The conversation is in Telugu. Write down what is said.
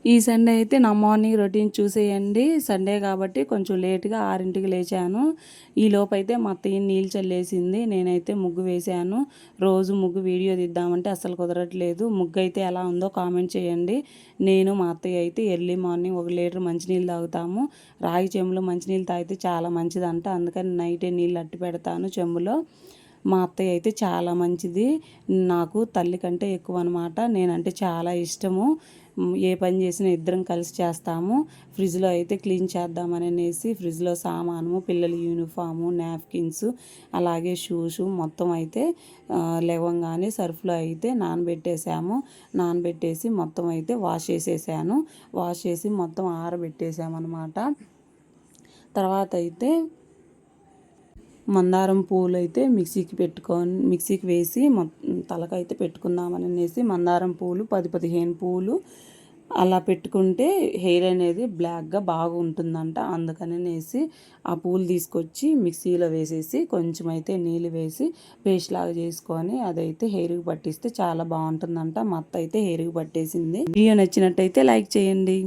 ఈ సండే అయితే నా మార్నింగ్ రొటీన్ చూసేయండి. సండే కాబట్టి కొంచెం లేట్‌గా 6కి లేచాను. ఈలోపైతే మా అత్తయ్య నీళ్ళు చల్లేసింది. నేనైతే ముగ్గు వేశాను. రోజు ముగ్గు వీడియో తీద్దామంటే అస్సలు కుదరట్లేదు. ముగ్గు అయితే ఎలా ఉందో కామెంట్ చేయండి. నేను మా అత్తయ్య అయితే ఎర్లీ మార్నింగ్ 1 లీటర్ మంచినీళ్ళు తాగుతాము. రాగి చెంబులో మంచినీళ్ళు తాగితే చాలా మంచిదంట. అందుకని నైటే నీళ్ళు అట్టి పెడతాను చెంబులో. మా అత్తయ్య అయితే చాలా మంచిది. నాకు తల్లి కంటే ఎక్కువ అనమాట. నేనంటే చాలా ఇష్టము. ఏ పని చేసినా ఇద్దరం కలిసి చేస్తాము. ఫ్రిడ్జ్లో అయితే క్లీన్ చేద్దామనేసి ఫ్రిడ్జ్లో సామాను, పిల్లల యూనిఫాము, నాప్కిన్స్, అలాగే షూస్ మొత్తం అయితే లేవంగానే సర్ఫ్లో అయితే నానబెట్టేసాము. నానబెట్టేసి మొత్తం అయితే వాష్ చేసేసాను. వాష్ చేసి మొత్తం ఆరబెట్టేసామన్నమాట. తర్వాత అయితే మందారం పూలు అయితే మిక్సీకి వేసి తలకైతే పెట్టుకుందామనేసి మందారం పూలు 10-15 పూలు అలా పెట్టుకుంటే హెయిర్ అనేది బ్లాక్గా బాగుంటుందంట. అందుకనేసి ఆ పూలు తీసుకొచ్చి మిక్సీలో వేసేసి కొంచెం అయితే నీళ్ళు వేసి పేస్ట్ లాగా చేసుకొని అదైతే హెయిర్కి పట్టిస్తే చాలా బాగుంటుందంట. మా అత్త అయితే హెయిర్కి పట్టేసింది. వీడియో నచ్చినట్టయితే లైక్ చేయండి.